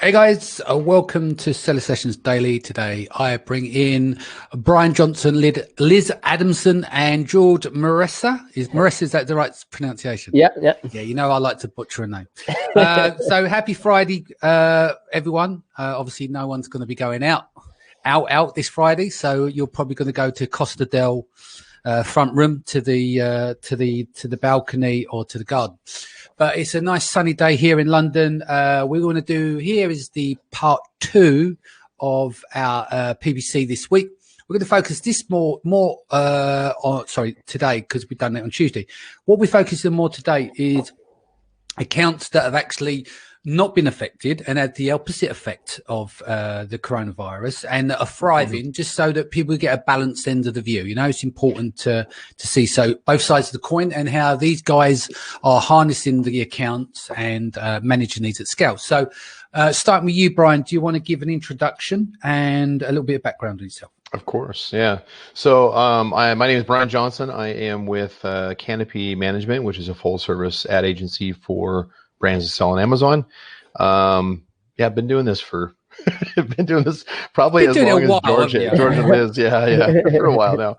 Hey guys, welcome to Seller Sessions Daily. Today I bring in Brian Johnson, Liz Adamson, and George Meressa. Is that the right pronunciation? Yeah. Yeah, you know I like to butcher a name. So happy Friday, everyone. Obviously, no one's going to be going out this Friday, so you're probably going to go to Costa del front room to the balcony or to the garden. But it's a nice sunny day here in London. We're going to do here is the part 2 of our PPC this week. We're going to focus this more on today, because we've done it on Tuesday. What we focus on more today is accounts that have actually not been affected and had the opposite effect of the coronavirus and are thriving, just so that people get a balanced end of the view. You know, it's important to see both sides of the coin and how these guys are harnessing the accounts and managing these at scale. So starting with you, Brian, do you want to give an introduction and a little bit of background on yourself? Of course, yeah. So my name is Brian Johnson. I am with Canopy Management, which is a full-service ad agency for brands that sell on Amazon. I've been doing this probably as long as George and Liz. For a while now.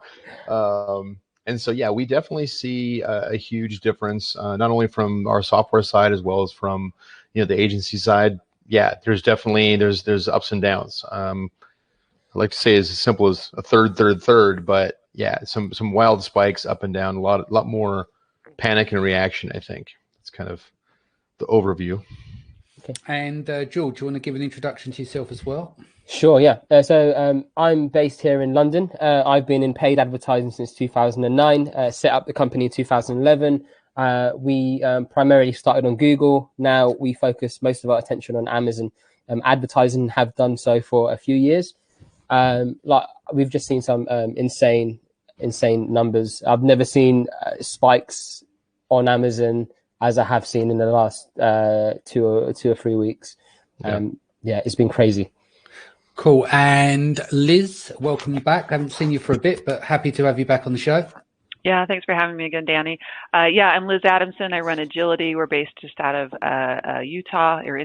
And so, we definitely see a huge difference, not only from our software side as well as from the agency side. Yeah, there's ups and downs. I like to say as simple as a third, but some wild spikes up and down, a lot more panic and reaction. I think it's kind of the overview. Okay. And George, do you want to give an introduction to yourself as well? Sure, yeah. So I'm based here in London. I've been in paid advertising since 2009, set up the company in 2011. We primarily started on Google. Now we focus most of our attention on Amazon advertising, have done so for a few years. We've just seen some insane numbers. I've never seen spikes on Amazon as I have seen in the last 2 or 3 weeks. It's been crazy. Cool. And Liz, welcome back. I haven't seen you for a bit, but happy to have you back on the show. Yeah, thanks for having me again, Danny. I'm Liz Adamson. I run Agility. We're based just out of Utah, or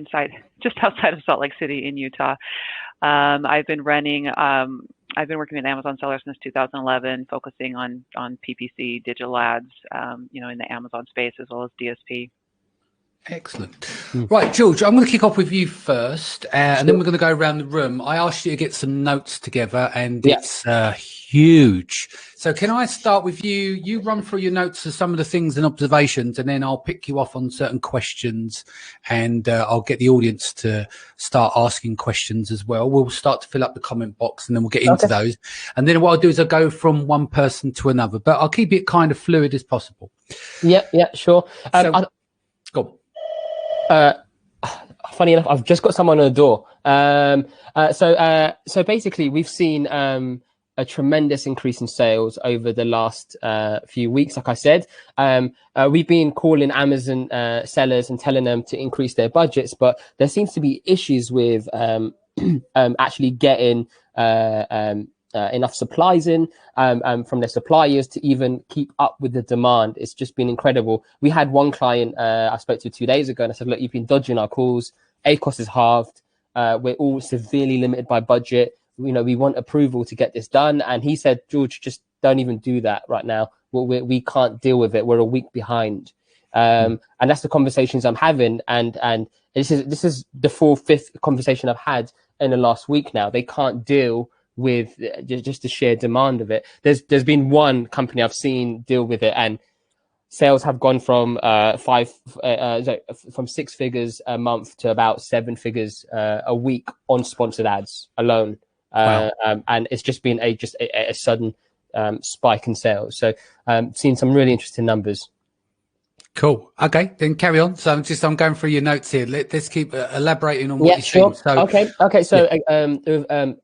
just outside of Salt Lake City in Utah. I've been working at Amazon Seller since 2011, focusing on PPC, digital ads, in the Amazon space as well as DSP. Excellent. Right, George, I'm going to kick off with you first, and then we're going to go around the room. I asked you to get some notes together, and it's huge. So can I start with you? You run through your notes of some of the things and observations, and then I'll pick you off on certain questions, and I'll get the audience to start asking questions as well. We'll start to fill up the comment box, and then we'll get into those. And then what I'll do is I'll go from one person to another, but I'll keep it kind of fluid as possible. Yeah, sure. Go on. Funny enough, I've just got someone on the door. So basically, we've seen a tremendous increase in sales over the last few weeks. Like I said, we've been calling Amazon sellers and telling them to increase their budgets, but there seems to be issues with actually getting enough supplies in from their suppliers to even keep up with the demand. It's just been incredible. We had one client I spoke to 2 days ago, and I said, look, you've been dodging our calls. ACOS is halved. We're all severely limited by budget. We want approval to get this done. And he said, George, just don't even do that right now. We can't deal with it. We're a week behind. And that's the conversations I'm having. And this is the 5th conversation I've had in the last week now. They can't deal with just the sheer demand of it. There's been one company I've seen deal with it, and sales have gone from 6 figures a month to about 7 figures a week on sponsored ads alone. Wow. And it's just been a sudden spike in sales. So seen some really interesting numbers. Cool. Okay, then carry on. So I'm going through your notes here. Let's keep elaborating on what you're sure. saying. Okay. So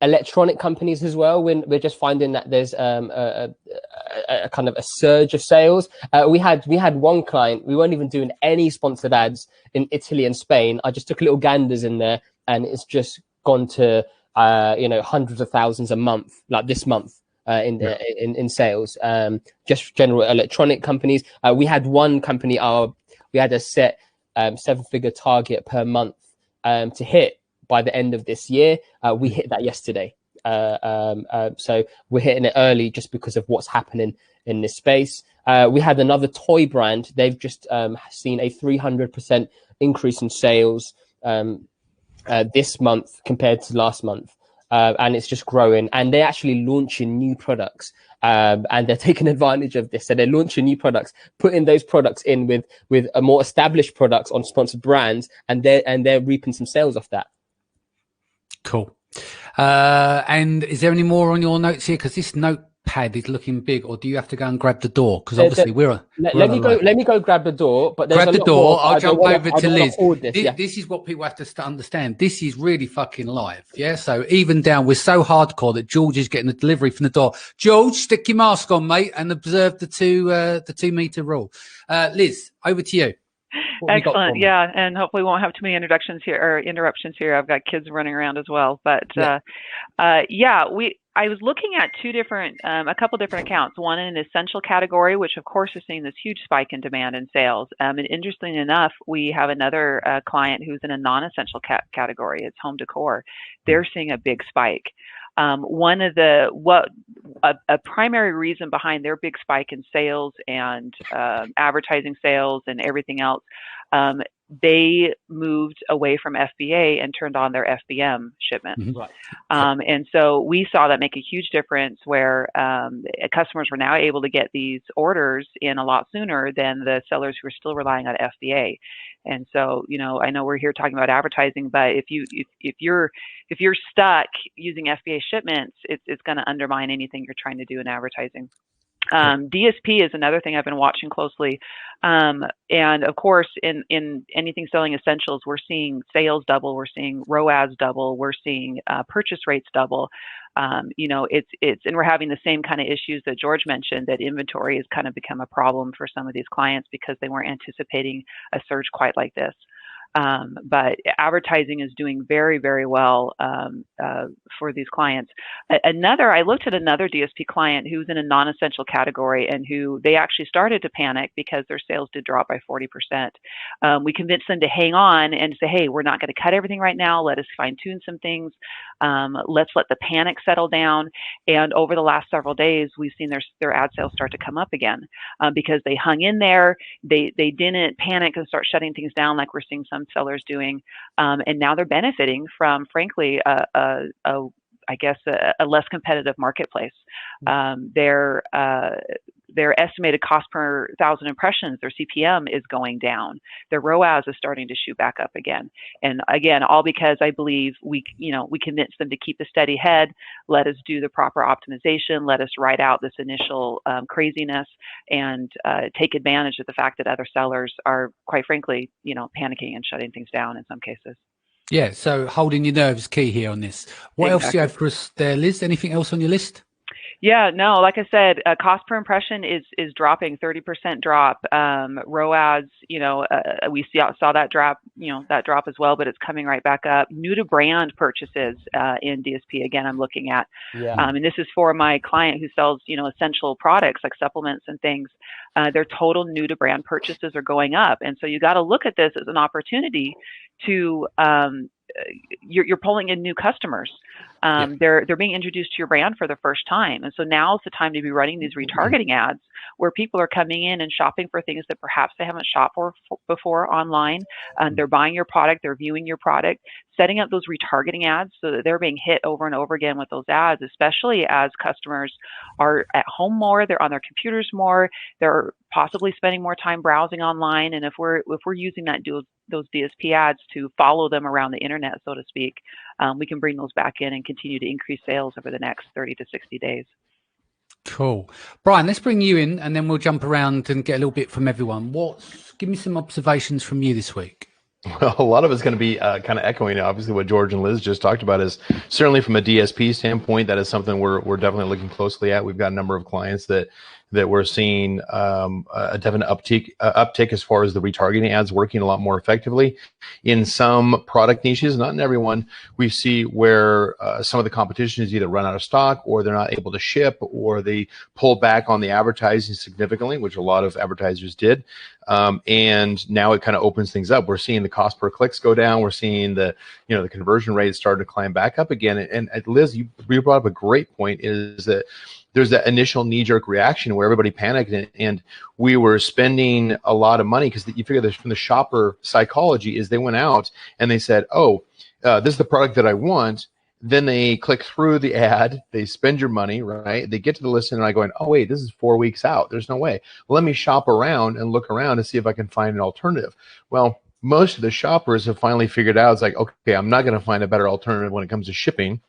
electronic companies as well. We're just finding that there's a kind of a surge of sales. We had one client. We weren't even doing any sponsored ads in Italy and Spain. I just took a little ganders in there, and it's just gone to hundreds of thousands a month, like this month. In sales, just general electronic companies. We had one company, we had a set 7-figure target per month to hit by the end of this year. We hit that yesterday. So we're hitting it early just because of what's happening in this space. We had another toy brand. They've just seen a 300% increase in sales this month compared to last month. And it's just growing, and they're actually launching new products, and they're taking advantage of this. So they're launching new products, putting those products in with a more established products on sponsored brands, and they're reaping some sales off that. Cool. And is there any more on your notes here? Because this notepad is looking big, or do you have to go and grab the door? Because obviously let me go grab the door. But grab the door. I'll jump over to Liz. This is what people have to understand. This is really fucking live. Yeah. So even down, we're so hardcore that George is getting the delivery from the door. George, stick your mask on, mate, and observe the 2 meter rule. Liz, over to you. Excellent. Yeah. And hopefully we won't have too many interruptions here. I've got kids running around as well. But I was looking at a couple different accounts. One in an essential category, which of course is seeing this huge spike in demand and sales. And interestingly enough, we have another client who's in a non-essential category. It's home decor. They're seeing a big spike. A primary reason behind their big spike in sales and advertising sales and everything else, they moved away from FBA and turned on their FBM shipments. Mm-hmm. Right. And so we saw that make a huge difference where customers were now able to get these orders in a lot sooner than the sellers who are still relying on FBA. And so, I know we're here talking about advertising, but if you're stuck using FBA shipments, it's going to undermine anything you're trying to do in advertising. DSP is another thing I've been watching closely. And of course, in anything selling essentials, we're seeing sales double, we're seeing ROAS double, we're seeing purchase rates double. And we're having the same kind of issues that George mentioned, that inventory has kind of become a problem for some of these clients because they weren't anticipating a surge quite like this. But advertising is doing very, very well for these clients. I looked at another DSP client who's in a non-essential category and who they actually started to panic because their sales did drop by 40%. We convinced them to hang on and say, hey, we're not going to cut everything right now. Let us fine tune some things. Let's let the panic settle down. And over the last several days, we've seen their ad sales start to come up again because they hung in there. They didn't panic and start shutting things down like we're seeing some sellers doing, and now they're benefiting from, frankly, a less competitive marketplace. Their estimated cost per 1,000 impressions, their CPM, is going down. Their ROAS is starting to shoot back up again. And again, all because I believe we convinced them to keep a steady head, let us do the proper optimization, let us ride out this initial craziness, and take advantage of the fact that other sellers are, quite frankly, panicking and shutting things down in some cases. Yeah, so holding your nerves key here on this. What else do you have for us there, Liz? Anything else on your list? Yeah, no, like I said, cost per impression is dropping, 30% drop. ROAS, we saw that drop, as well, but it's coming right back up. New to brand purchases in DSP, again, I'm looking at. Yeah. And this is for my client who sells, essential products like supplements and things. Their total new to brand purchases are going up. And so you got to look at this as an opportunity to, you're pulling in new customers. They're being introduced to your brand for the first time. And so now is the time to be running these retargeting ads where people are coming in and shopping for things that perhaps they haven't shopped for before online. They're buying your product, they're viewing your product, setting up those retargeting ads so that they're being hit over and over again with those ads, especially as customers are at home more, they're on their computers more, they're possibly spending more time browsing online. And if we're using those DSP ads to follow them around the internet, so to speak, we can bring those back in and continue to increase sales over the next 30 to 60 days. Cool. Brian, let's bring you in and then we'll jump around and get a little bit from everyone. Give me some observations from you this week. Well, a lot of it's going to be kind of echoing, obviously, what George and Liz just talked about. Is certainly from a DSP standpoint, that is something we're definitely looking closely at. We've got a number of clients that we're seeing a definite uptick as far as the retargeting ads working a lot more effectively. In some product niches, not in everyone, we see where some of the competition is either run out of stock or they're not able to ship or they pull back on the advertising significantly, which a lot of advertisers did. And now it kind of opens things up. We're seeing the cost per clicks go down. We're seeing the conversion rate start to climb back up again. And Liz, you brought up a great point, is that there's that initial knee-jerk reaction where everybody panicked, and we were spending a lot of money because you figure this from the shopper psychology is they went out and they said, this is the product that I want. Then they click through the ad, they spend your money, right? They get to the listing and I going, oh wait, this is 4 weeks out. There's no way. Let me shop around and look around and see if I can find an alternative. Well, most of the shoppers have finally figured out, it's like, okay, I'm not going to find a better alternative when it comes to shipping.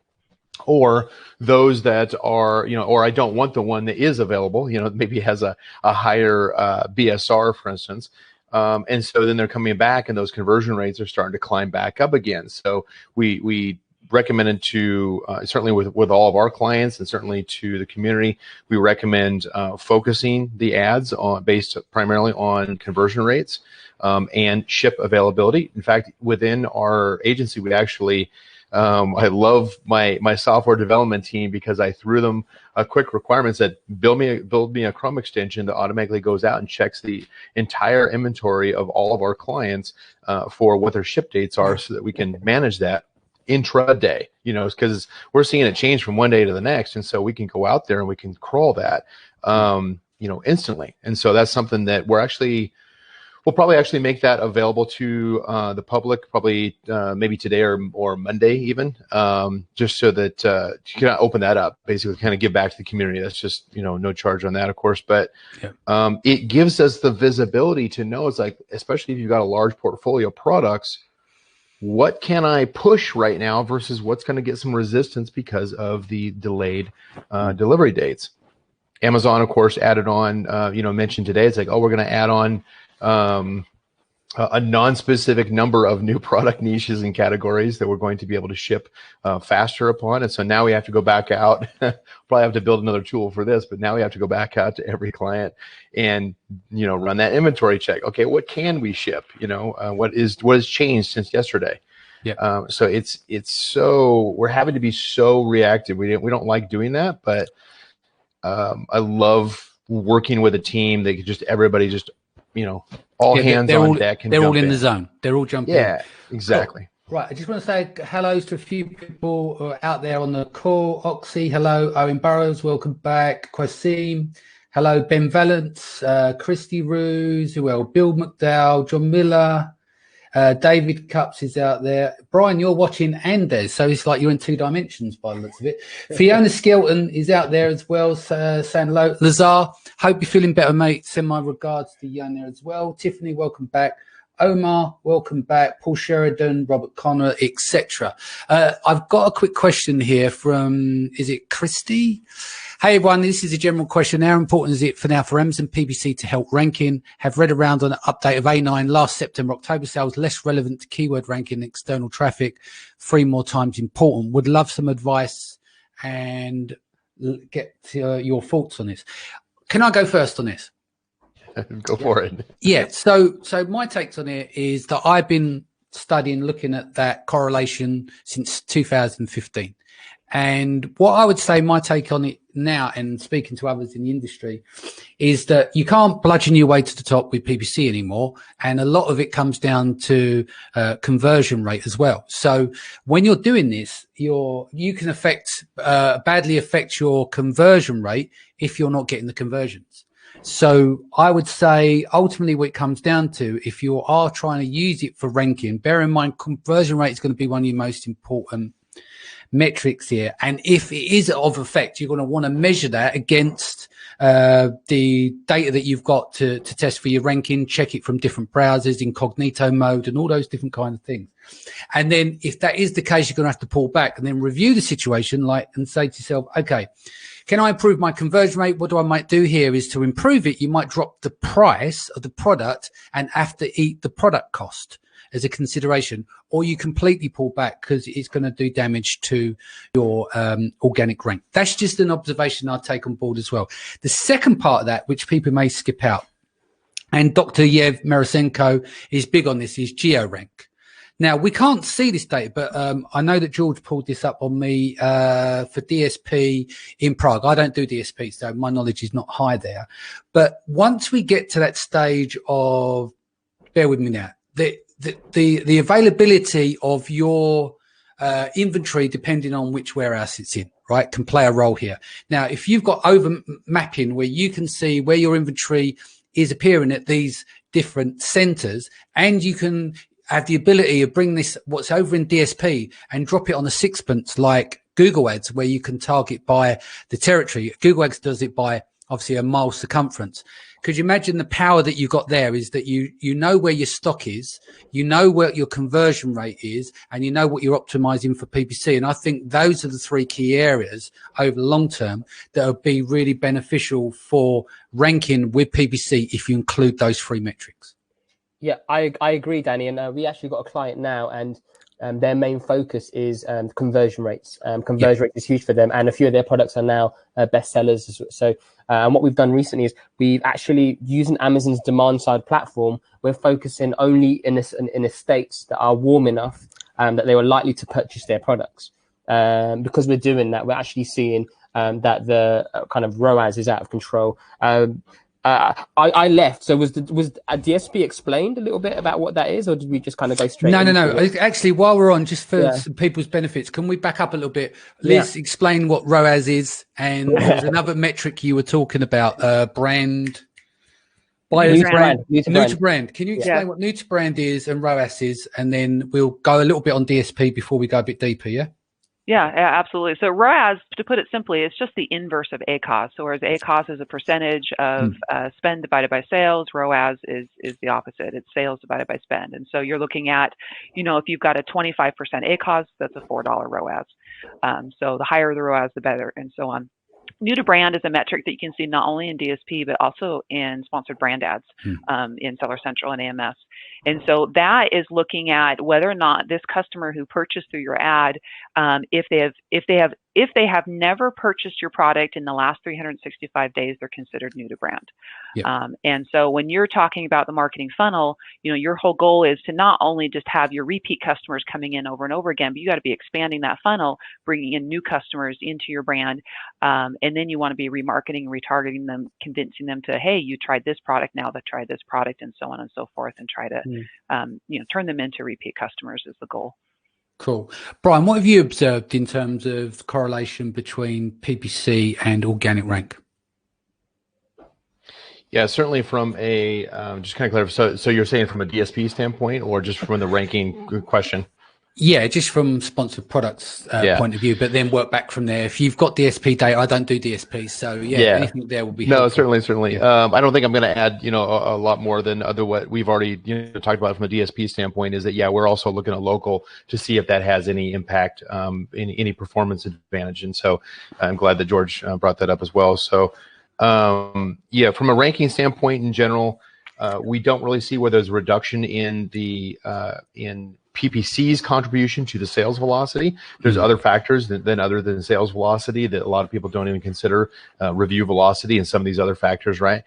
Or those that are, or I don't want the one that is available, maybe has a higher BSR, for instance. And so then they're coming back and those conversion rates are starting to climb back up again. So we recommended to, certainly with all of our clients and certainly to the community, we recommend focusing the ads based primarily on conversion rates and ship availability. In fact, within our agency, we actually, I love my software development team because I threw them a quick requirement that build me a Chrome extension that automatically goes out and checks the entire inventory of all of our clients for what their ship dates are, so that we can manage that intraday, because we're seeing it change from one day to the next, and so we can go out there and we can crawl that instantly. And so that's something that we'll probably actually make that available to the public, probably maybe today or Monday even, just so that you can open that up, basically kind of give back to the community. That's just, no charge on that, of course, but it gives us the visibility to know, it's like, especially if you've got a large portfolio of products, what can I push right now versus what's going to get some resistance because of the delayed delivery dates. Amazon, of course, added on, mentioned today, it's like, we're going to add on a non-specific number of new product niches and categories that we're going to be able to ship faster upon. And so now we have to go back out, probably have to build another tool for this, but now we have to go back out to every client and, run that inventory check. Okay, what can we ship? What has changed since yesterday? Yeah. So we're having to be so reactive. We don't like doing that, but I love working with a team that everybody all hands on deck. They're all in the zone. They're all jumping. Yeah, exactly. Cool. Right. I just want to say hellos to a few people out there on the call. Oxy, hello. Owen Burrows, welcome back. Quasim, hello. Ben Valance, Christy Ruse, who else? Bill McDowell, John Miller, David Cups is out there. Brian, you're watching Andes, so it's like you're in two dimensions by the looks of it. Fiona Skelton is out there as well, saying hello. Lazar, hope you're feeling better, mate. Send my regards to you on there as well. Tiffany, welcome back. Omar, welcome back. Paul Sheridan, Robert Connor, etc. I've got a quick question here from, is it Christy? Hey everyone, this is a general question. How important is it for Amazon PPC to help ranking? Have read around on an update of A9 last September, October sales less relevant to keyword ranking and external traffic, 3 more times important. Would love some advice and get your thoughts on this. Can I go first on this? Go for it. Yeah. So my takes on it is that I've been studying, looking at that correlation since 2015. And what I would say, my take on it now, and speaking to others in the industry, is that you can't bludgeon your way to the top with PPC anymore. And a lot of it comes down to conversion rate as well. So when you're doing this, you can badly affect your conversion rate if you're not getting the conversions. So I would say ultimately what it comes down to, if you are trying to use it for ranking, bear in mind conversion rate is going to be one of your most important metrics here. And if it is of effect, you're going to want to measure that against the data that you've got to test for your ranking, check it from different browsers, incognito mode, and all those different kinds of things. And then if that is the case, you're going to have to pull back and then review the situation and say to yourself, okay, can I improve my conversion rate? What I might do here is to improve it. You might drop the price of the product and have to eat the product cost as a consideration, or you completely pull back because it's going to do damage to your organic rank. That's just an observation I take on board as well. The second part of that, which people may skip out, and Dr. Yev Merasenko is big on this, is GeoRank. Now, we can't see this data, but I know that George pulled this up on me for DSP in Prague. I don't do DSP, so my knowledge is not high there. But once we get to that stage of, bear with me now, the availability of your inventory, depending on which warehouse it's in, right, can play a role here. Now, if you've got over mapping where you can see where your inventory is appearing at these different centers, and you can have the ability of bring this, what's over in DSP, and drop it on a sixpence like Google Ads, where you can target by the territory. Google Ads does it by obviously a mile circumference. Could you imagine the power that you got there is that you know where your stock is, you know what your conversion rate is, and you know what you're optimizing for PPC. And I think those are the three key areas over the long term that would be really beneficial for ranking with PPC if you include those three metrics. Yeah, I agree, Danny. And we actually got a client now, and their main focus is conversion rates. Conversion rate is huge for them, and a few of their products are now bestsellers. So, and what we've done recently is we've actually, using Amazon's demand side platform, we're focusing only in the states that are warm enough that they were likely to purchase their products. Because we're doing that, we're actually seeing that the kind of ROAS is out of control. I left. So was DSP explained a little bit about what that is, or did we just kind of go straight? No. Actually, while we're on, just for some people's benefits, can we back up a little bit? Liz, explain what ROAS is, and there's another metric you were talking about, brand. New to brand. Can you explain what new to brand is and ROAS is, and then we'll go a little bit on DSP before we go a bit deeper, yeah? Yeah, absolutely. So ROAS, to put it simply, it's just the inverse of ACOS. So whereas ACOS is a percentage of spend divided by sales, ROAS is the opposite. It's sales divided by spend. And so you're looking at, if you've got a 25% ACOS, that's a $4 ROAS. So the higher the ROAS, the better, and so on. New to brand is a metric that you can see not only in DSP, but also in sponsored brand ads in Seller Central and AMS. And so that is looking at whether or not this customer who purchased through your ad, if they have never purchased your product in the last 365 days, they're considered new to brand. Yep. And so when you're talking about the marketing funnel, your whole goal is to not only just have your repeat customers coming in over and over again, but you got to be expanding that funnel, bringing in new customers into your brand. And then you want to be remarketing, retargeting them, convincing them to, hey, you tried this product, now they've tried this product, and so on and so forth, and try to, turn them into repeat customers is the goal. Cool. Brian, what have you observed in terms of correlation between PPC and organic rank? Yeah, certainly from a, just kind of clarify, so you're saying from a DSP standpoint or just from the ranking question? Yeah, just from sponsored products point of view, but then work back from there. If you've got DSP data, I don't do DSP, so anything there will be helpful. No, certainly. Yeah. I don't think I'm going to add, a lot more than what we've already talked about from a DSP standpoint. Is that we're also looking at local to see if that has any impact, any performance advantage, and so I'm glad that George brought that up as well. So from a ranking standpoint in general, we don't really see where there's a reduction in the in PPC's contribution to the sales velocity. There's other factors other than sales velocity that a lot of people don't even consider, review velocity and some of these other factors, right?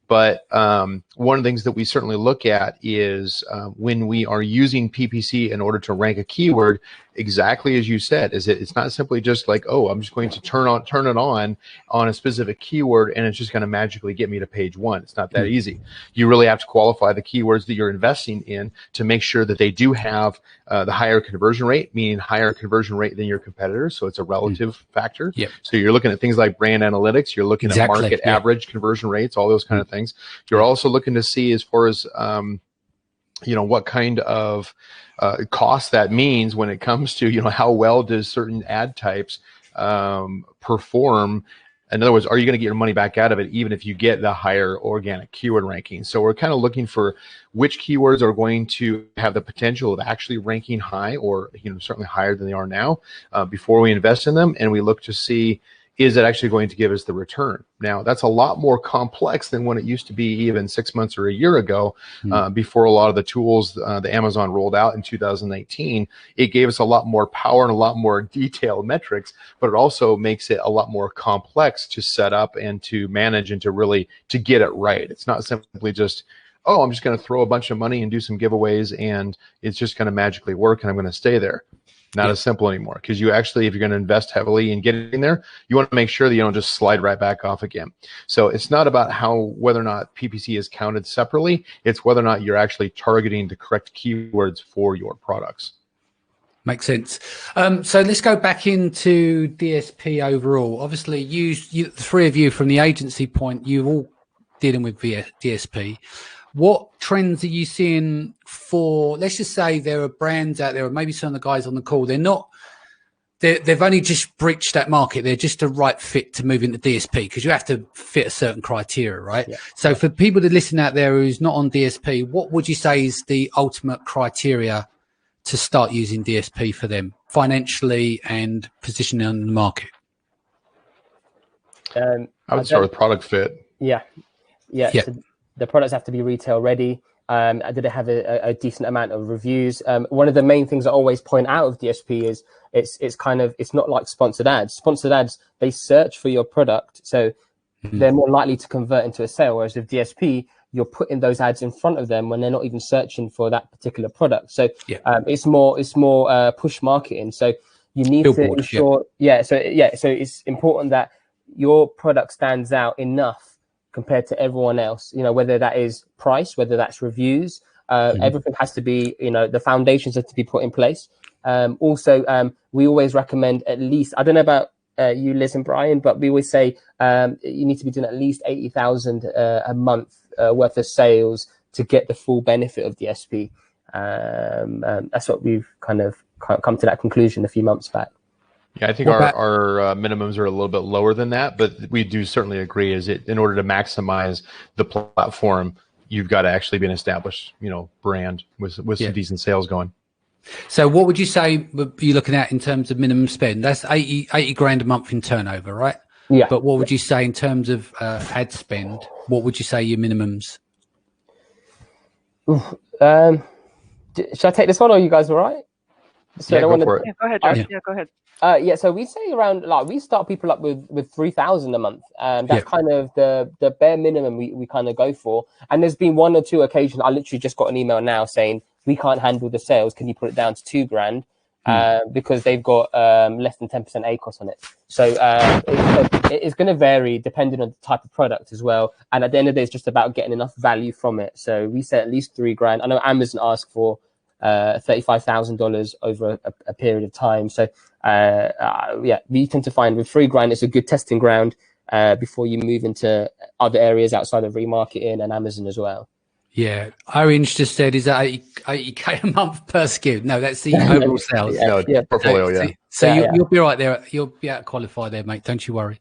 But one of the things that we certainly look at is when we are using PPC in order to rank a keyword, exactly as you said, is it's not simply just like, oh, I'm just going to turn it on a specific keyword and it's just going to magically get me to page one. It's not that easy. You really have to qualify the keywords that you're investing in to make sure that they do have the higher conversion rate, meaning higher conversion rate than your competitors. So it's a relative factor. Yep. So you're looking at things like brand analytics. You're looking at market average conversion rates, all those kind of things. You're also looking to see as far as what kind of cost that means when it comes to how well does certain ad types perform. In other words, are you going to get your money back out of it even if you get the higher organic keyword ranking? So we're kind of looking for which keywords are going to have the potential of actually ranking high, or certainly higher than they are now, before we invest in them, and we look to see, is it actually going to give us the return? Now, that's a lot more complex than when it used to be even 6 months or a year ago, before a lot of the tools the Amazon rolled out in 2018. It gave us a lot more power and a lot more detailed metrics, but it also makes it a lot more complex to set up and to manage and to get it right. It's not simply just oh, I'm just going to throw a bunch of money and do some giveaways and it's just going to magically work and I'm going to stay there. Not as simple anymore, because you actually, if you're going to invest heavily in getting there, you want to make sure that you don't just slide right back off again. So it's not about whether or not PPC is counted separately. It's whether or not you're actually targeting the correct keywords for your products. Makes sense. So let's go back into DSP overall. Obviously, you the three of you from the agency point, you're all dealing with DSP. What trends are you seeing for, let's just say there are brands out there, or maybe some of the guys on the call, they've only just breached that market. They're just a right fit to move into DSP, because you have to fit a certain criteria, right? Yeah. So for people to listen out there who's not on DSP, what would you say is the ultimate criteria to start using DSP for them financially and positioning on the market? I would start with product fit. Yeah. So the products have to be retail ready. Did it have a decent amount of reviews? One of the main things I always point out of DSP is it's not like sponsored ads. Sponsored ads, they search for your product, so they're more likely to convert into a sale. Whereas with DSP, you're putting those ads in front of them when they're not even searching for that particular product. So it's more push marketing. So you need to ensure, So it's important that your product stands out enough compared to everyone else, whether that is price, whether that's reviews, everything has to be, the foundations have to be put in place. Also, we always recommend at least, I don't know about you, Liz and Brian, but we always say you need to be doing at least 80,000 a month worth of sales to get the full benefit of DSP. That's what we've kind of come to that conclusion a few months back. Yeah, I think our minimums are a little bit lower than that, but we do certainly agree in order to maximize the platform, you've got to actually be an established, brand with some decent sales going. So what would you say would be looking at in terms of minimum spend? That's 80 grand a month in turnover, right? Yeah. But what would you say in terms of ad spend? What would you say your minimums? Should I take this one, or are you guys all right? So yeah, go for it. Yeah, go ahead, Josh. Yeah, go ahead. So we say around, we start people up with 3,000 a month. That's kind of the bare minimum we kind of go for. And there's been one or two occasions, I literally just got an email now saying, we can't handle the sales. Can you put it down to 2 grand? Because they've got less than 10% ACOS on it. So it's going to vary depending on the type of product as well. And at the end of the day, it's just about getting enough value from it. So we say at least 3 grand. I know Amazon asked for $35,000 over a period of time. So we tend to find with 3 grand, it's a good testing ground before you move into other areas outside of remarketing and Amazon as well. Yeah, Orange just said, is that 80K a month per SKU? No, that's the overall sales. Portfolio, So you'll be right there. You'll be out to qualify there, mate. Don't you worry.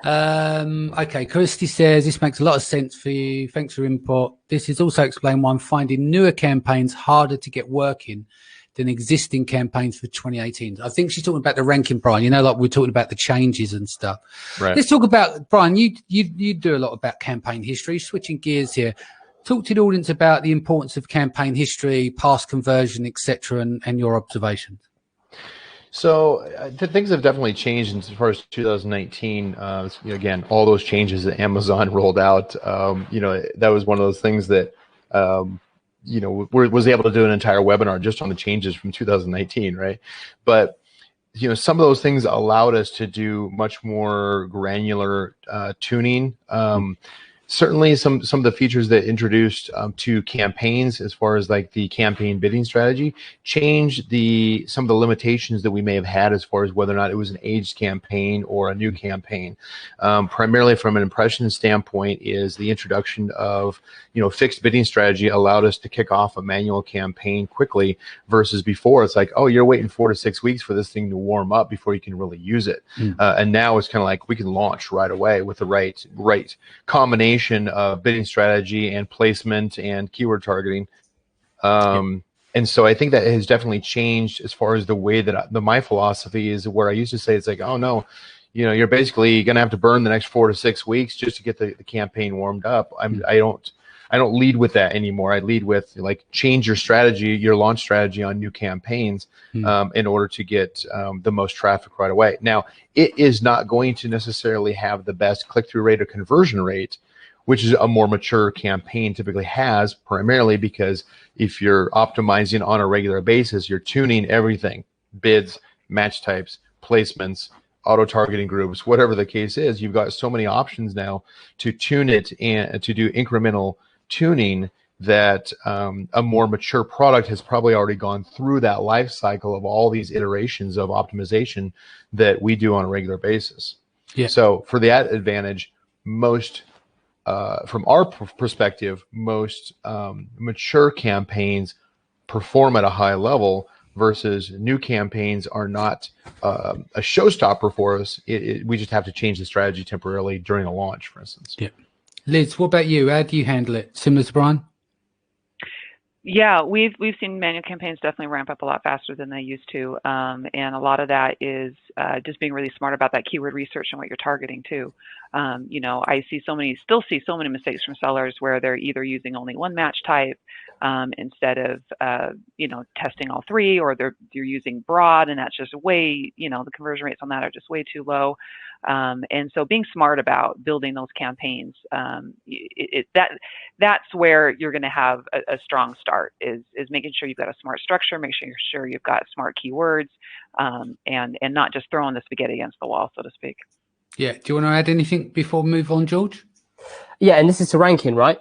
Okay, Kirsty says, this makes a lot of sense for you. Thanks for your input. This is also explain why I'm finding newer campaigns harder to get working than existing campaigns for 2018. I think she's talking about the ranking, Brian. Like we're talking about the changes and stuff. Right. Let's talk about, Brian, you do a lot about campaign history. Switching gears here. Talk to the audience about the importance of campaign history, past conversion, etc., and your observations. So things have definitely changed as far as 2019. Again, all those changes that Amazon rolled out. That was one of those things that was able to do an entire webinar just on the changes from 2019, right? But some of those things allowed us to do much more granular tuning. Certainly some of the features that introduced to campaigns, as far as like the campaign bidding strategy, changed some of the limitations that we may have had as far as whether or not it was an aged campaign or a new campaign. Primarily from an impression standpoint, is the introduction of fixed bidding strategy allowed us to kick off a manual campaign quickly, versus before it's like, oh, you're waiting 4 to 6 weeks for this thing to warm up before you can really use it. And now it's kind of like we can launch right away with the right combination of bidding strategy and placement and keyword targeting. And so I think that has definitely changed as far as the way that my philosophy is, where I used to say it's like, oh no, you're basically going to have to burn the next 4 to 6 weeks just to get the campaign warmed up. I don't lead with that anymore. I lead with like change your strategy, your launch strategy on new campaigns in order to get the most traffic right away. Now, it is not going to necessarily have the best click-through rate or conversion rate which is a more mature campaign typically has, primarily because if you're optimizing on a regular basis, you're tuning everything, bids, match types, placements, auto-targeting groups, whatever the case is. You've got so many options now to tune it and to do incremental tuning that a more mature product has probably already gone through that life cycle of all these iterations of optimization that we do on a regular basis. Yeah. So for that advantage, most from our perspective, most mature campaigns perform at a high level versus new campaigns are not a showstopper for us. We just have to change the strategy temporarily during a launch, for instance. Yeah. Liz, what about you? How do you handle it? Similar to Brian? Yeah, we've seen manual campaigns definitely ramp up a lot faster than they used to, and a lot of that is just being really smart about that keyword research and what you're targeting too. I still see so many mistakes from sellers where they're either using only one match type instead of testing all three, or you're using broad, and that's just way the conversion rates on that are just way too low. And so being smart about building those campaigns, that's where you're going to have a strong start, is making sure you've got a smart structure, making sure you've got smart keywords, and not just throwing the spaghetti against the wall, so to speak. Yeah. Do you want to add anything before we move on, George? Yeah, and this is to ranking, right?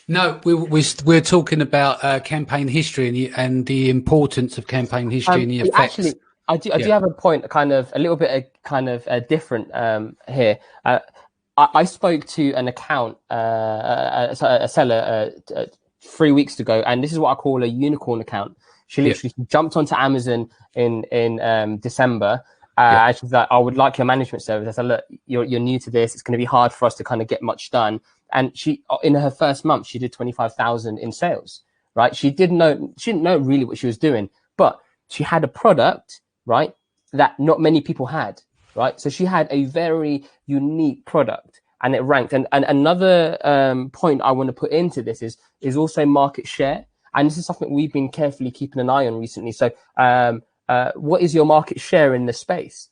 No, we're talking about campaign history and the importance of campaign history and the effects. Actually, I do have a point, kind of a little bit different here. I spoke to an account, a seller 3 weeks ago, and this is what I call a unicorn account. She literally jumped onto Amazon in December. And she's like, I would like your management service. I said, look, you're new to this. It's going to be hard for us to kind of get much done. And she, in her first month, she did 25,000 in sales, right? She didn't know really what she was doing, but she had a product, right, that not many people had, right? So she had a very unique product, and it ranked. And another point I want to put into this is also market share. And this is something we've been carefully keeping an eye on recently. So what is your market share in the space?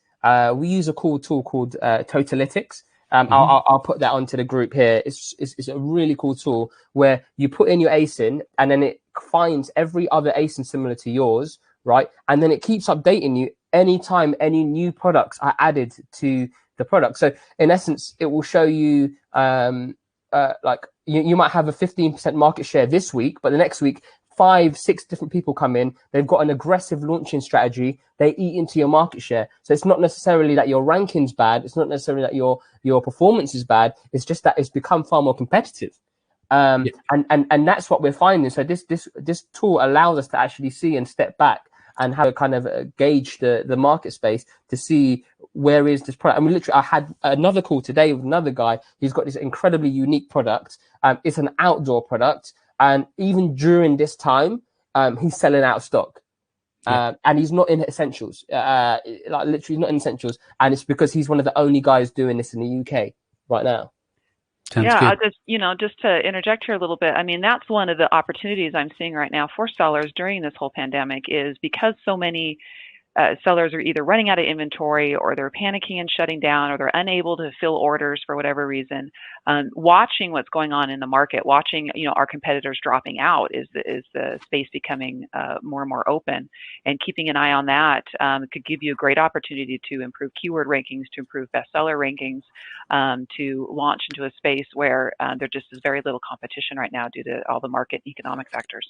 We use a cool tool called Totalytics. I'll put that onto the group here. It's a really cool tool where you put in your ASIN, and then it finds every other ASIN similar to yours, right? And then it keeps updating you anytime any new products are added to the product. So in essence, it will show you like you might have a 15% market share this week, but the next week 5-6 different people come in. They've got an aggressive launching strategy. They eat into your market share. So it's not necessarily that your ranking's bad. It's not necessarily that your performance is bad. It's just that it's become far more competitive. And that's what we're finding. So this tool allows us to actually see and step back and have a kind of gauge the market space to see where is this product. I mean, literally, I had another call today with another guy. He's got this incredibly unique product. It's an outdoor product. And even during this time, he's selling out of stock. And he's not in essentials, like literally not in essentials. And it's because he's one of the only guys doing this in the UK right now. Sounds I'll good. just to interject here a little bit. I mean, that's one of the opportunities I'm seeing right now for sellers during this whole pandemic, is because so many sellers are either running out of inventory, or they're panicking and shutting down, or they're unable to fill orders for whatever reason. Watching what's going on in the market, watching our competitors dropping out, is the space becoming more and more open, and keeping an eye on that could give you a great opportunity to improve keyword rankings, to improve bestseller rankings, to launch into a space where there just is very little competition right now due to all the market and economic factors.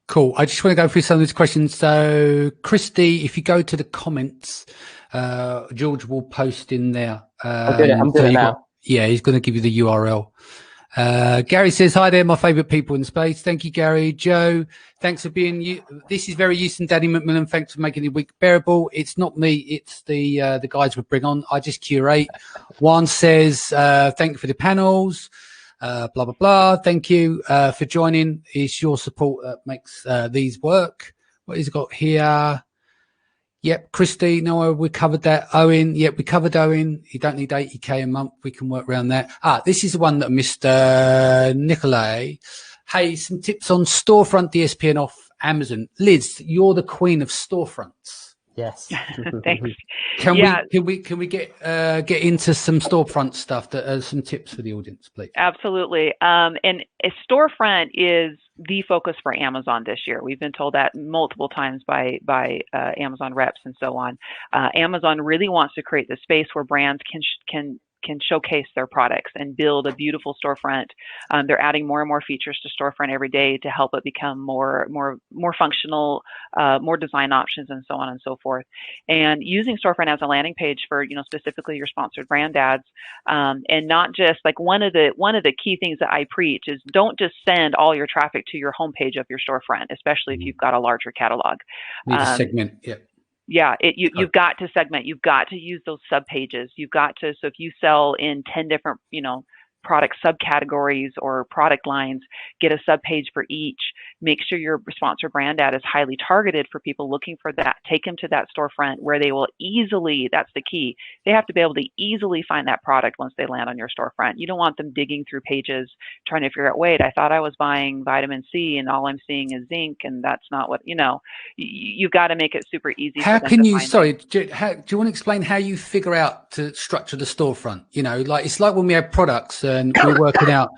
Cool. I just want to go through some of these questions. So, Christy, if you go to the comments, George will post in there. I'm doing it now. He's going to give you the URL. Gary says, hi there, my favorite people in space. Thank you, Gary. Joe, thanks for being you. This is very useful, Danny McMillan. Thanks for making the week bearable. It's not me. It's the guys we bring on. I just curate. Juan says, thank you for the panels. Blah, blah, blah. Thank you for joining. It's your support that makes these work. What has it got here? Yep, Christy, no, we covered that. Owen, yep, we covered Owen. You don't need 80K a month. We can work around that. This is the one that Mr. Nicolay. Hey, some tips on Storefront DSP and off Amazon. Liz, you're the queen of storefronts. Yes. Thanks. Can Yeah. we get into some storefront stuff? That some tips for the audience, please. Absolutely. And a storefront is the focus for Amazon this year. We've been told that multiple times by Amazon reps and so on. Amazon really wants to create the space where brands can showcase their products and build a beautiful storefront. They're adding more and more features to storefront every day to help it become more functional, more design options, and so on and so forth. And using storefront as a landing page for specifically your sponsored brand ads, and not just like one of the key things that I preach is don't just send all your traffic to your homepage of your storefront, especially if you've got a larger catalog. Need a segment, yeah. Yeah, you've got to segment. You've got to use those sub pages. You've got to, so if you sell in 10 different, product subcategories or product lines, get a sub page for each. Make sure your sponsored brand ad is highly targeted for people looking for that. Take them to that storefront where they will easily, that's the key, they have to be able to easily find that product once they land on your storefront. You don't want them digging through pages trying to figure out, wait, I thought I was buying vitamin C and all I'm seeing is zinc, and that's not what, you've got to make it super easy. How can you, sorry, do you want to explain how you figure out to structure the storefront? It's like when we have products and we're working out,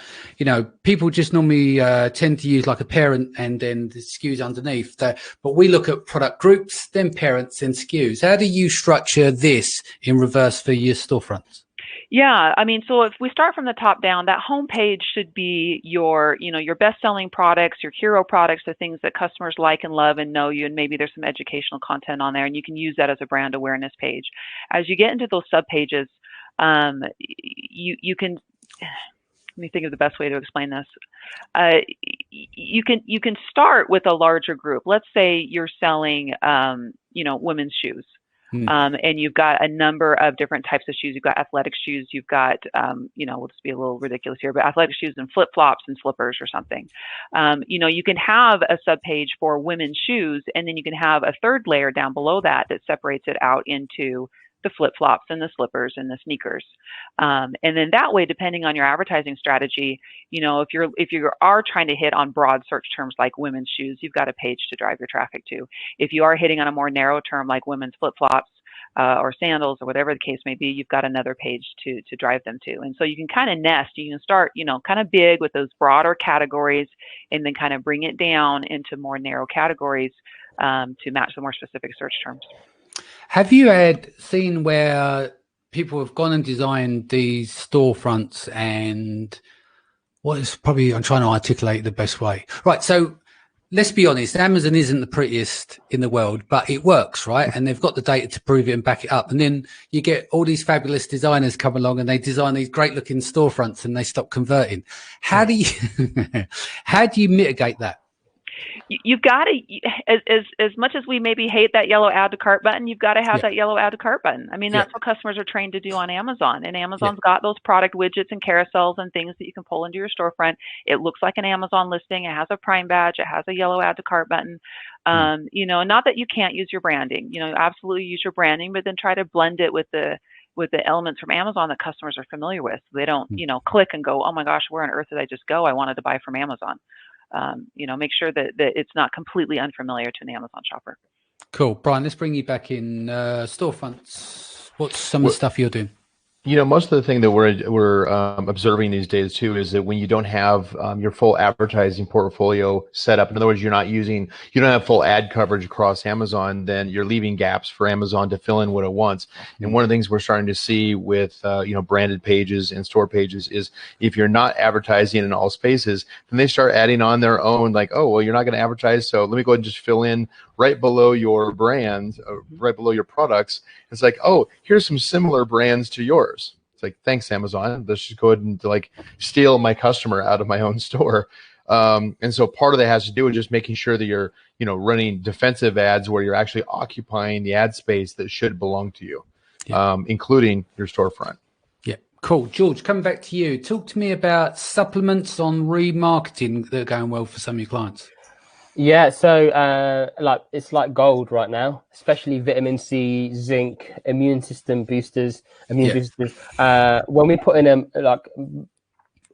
people just normally tend to use like a parent and then the SKUs underneath. But we look at product groups, then parents and SKUs. How do you structure this in reverse for your storefronts? Yeah, so if we start from the top down, that homepage should be your best-selling products, your hero products, the things that customers like and love and know you, and maybe there's some educational content on there, and you can use that as a brand awareness page. As you get into those sub-pages, you can, let me think of the best way to explain this. You can start with a larger group. Let's say you're selling, women's shoes. And you've got a number of different types of shoes. You've got athletic shoes. You've got, we'll just be a little ridiculous here, but athletic shoes and flip-flops and slippers or something. You can have a subpage for women's shoes, and then you can have a third layer down below that separates it out into the flip-flops and the slippers and the sneakers. And then that way, depending on your advertising strategy, if you are trying to hit on broad search terms like women's shoes, you've got a page to drive your traffic to. If you are hitting on a more narrow term like women's flip-flops or sandals or whatever the case may be, you've got another page to drive them to. And so you can kind of nest, you can start, kind of big with those broader categories and then kind of bring it down into more narrow categories to match the more specific search terms. Have you seen where people have gone and designed these storefronts and I'm trying to articulate the best way. Right. So let's be honest, Amazon isn't the prettiest in the world, but it works, right? And they've got the data to prove it and back it up. And then you get all these fabulous designers come along and they design these great looking storefronts and they stop converting. How do you mitigate that? You've got to, as much as we maybe hate that yellow add to cart button, you've got to have that yellow add to cart button. That's what customers are trained to do on Amazon. And Amazon's got those product widgets and carousels and things that you can pull into your storefront. It looks like an Amazon listing. It has a Prime badge. It has a yellow add to cart button. Not that you can't use your branding. Absolutely use your branding, but then try to blend it with the elements from Amazon that customers are familiar with. So they don't, click and go, oh my gosh, where on earth did I just go? I wanted to buy from Amazon. Make sure that it's not completely unfamiliar to an Amazon shopper. Cool. Brian, let's bring you back in. Storefronts. What's some of the stuff you're doing? Most of the thing that we're observing these days too is that when you don't have your full advertising portfolio set up, in other words, you don't have full ad coverage across Amazon, then you're leaving gaps for Amazon to fill in what it wants. And one of the things we're starting to see with branded pages and store pages is if you're not advertising in all spaces, then they start adding on their own, like, oh, well, you're not going to advertise, so let me go ahead and just fill in right below your brand, right below your products. It's like, oh, here's some similar brands to yours. It's like, thanks, Amazon. Let's just go ahead and steal my customer out of my own store. And so part of that has to do with just making sure that you're, running defensive ads where you're actually occupying the ad space that should belong to you, including your storefront. Yeah, cool. George, coming back to you. Talk to me about supplements on remarketing that are going well for some of your clients. Yeah, so it's like gold right now, especially vitamin C, zinc, immune boosters. When we put in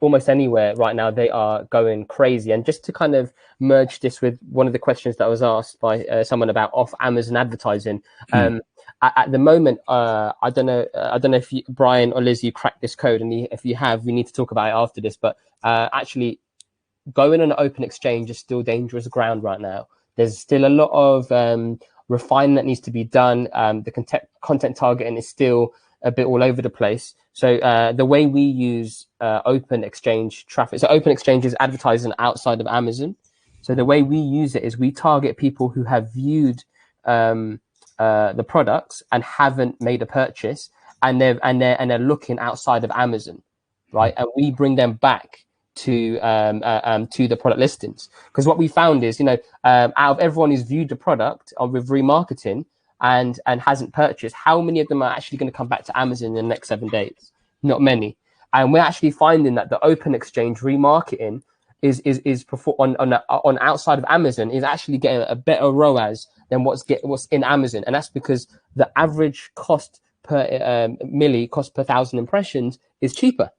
almost anywhere right now, they are going crazy. And just to kind of merge this with one of the questions that was asked by someone about off Amazon advertising, at the moment, I don't know if Brian or Liz, you cracked this code, and if you have, we need to talk about it after this. But actually, going on an open exchange is still dangerous ground right now. There's still a lot of refinement that needs to be done. The content targeting is still a bit all over the place. So the way we use open exchange traffic, so open exchange is advertising outside of Amazon. So the way we use it is we target people who have viewed the products and haven't made a purchase, and they're looking outside of Amazon, right? And we bring them back to the product listings, because what we found is, out of everyone who's viewed the product with remarketing and hasn't purchased, how many of them are actually going to come back to Amazon in the next 7 days? Not many. And we're actually finding that the open exchange remarketing is on outside of Amazon is actually getting a better ROAS than what's in Amazon, and that's because the average cost per cost per 1,000 impressions is cheaper.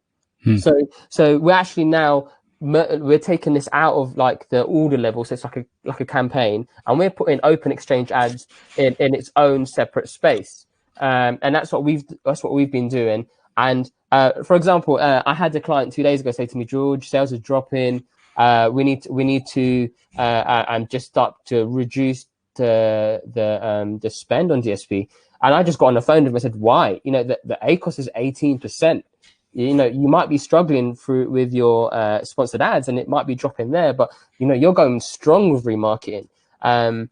So we're actually now we're taking this out of like the order level, so it's like a campaign, and we're putting open exchange ads in its own separate space, and that's what we've been doing. And for example, I had a client 2 days ago say to me, George, sales are dropping. We need to just start to reduce the spend on DSP. And I just got on the phone with him and said, why? The ACOS is 18%. You might be struggling with your sponsored ads, and it might be dropping there, but you're going strong with remarketing. And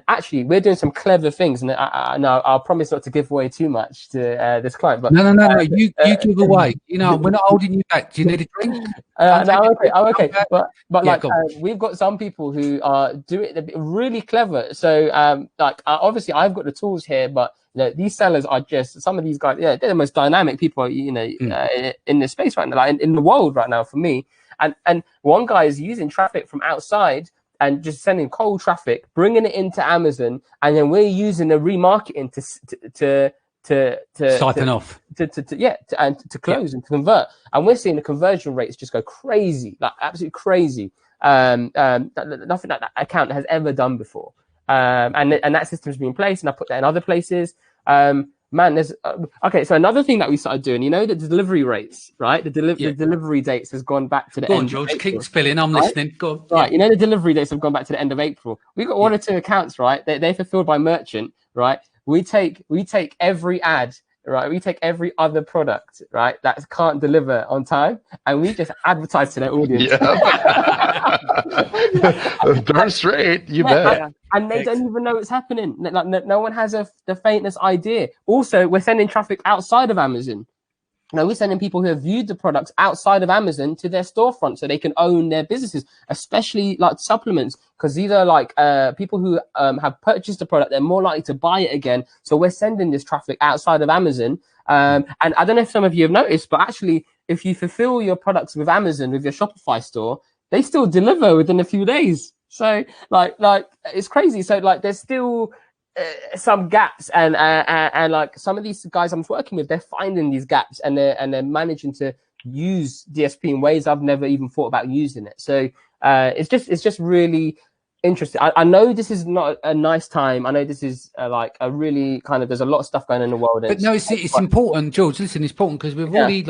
actually, we're doing some clever things, and I'll promise not to give away too much to this client. But no, you give away. We're not holding you back. Do you need a drink? No, okay. But we've got some people who are doing it really clever. So obviously, I've got the tools here, but these sellers are just some of these guys. Yeah, they're the most dynamic people in this space right now, like in the world right now for me. And one guy is using traffic from outside and just sending cold traffic, bringing it into Amazon, and then we're using the remarketing to starting off to close and to convert, and we're seeing the conversion rates just go crazy, like absolutely crazy. Nothing like that account has ever done before, and that system's been in place, and I put that in other places. There's okay. So another thing that we started doing, the delivery rates, right? The delivery dates has gone back to the end. Go on, George. Keep spilling. I'm listening. Go on. Right. The delivery dates have gone back to the end of April. We got one or two accounts, right? They're fulfilled by merchant, right? We take every ad, right? We take every other product, right, that can't deliver on time, and we just advertise to their audience. Yeah. Darn straight, you bet. And they don't even know it's happening. Like, no one has the faintest idea. Also, we're sending traffic outside of Amazon. We're sending people who have viewed the products outside of Amazon to their storefront so they can own their businesses, especially like supplements, because these are like people who have purchased the product. They're more likely to buy it again. So we're sending this traffic outside of Amazon. And I don't know if some of you have noticed, but actually, if you fulfill your products with Amazon, with your Shopify store, they still deliver within a few days. So like it's crazy. So like there's still some gaps, and like some of these guys I'm working with, they're finding these gaps, and they're managing to use DSP in ways I've never even thought about using it. So it's just really interesting. I know this is not a nice time. I know this is like a really kind of, there's a lot of stuff going on in the world. But no, it's important, George. Listen, it's important because we've already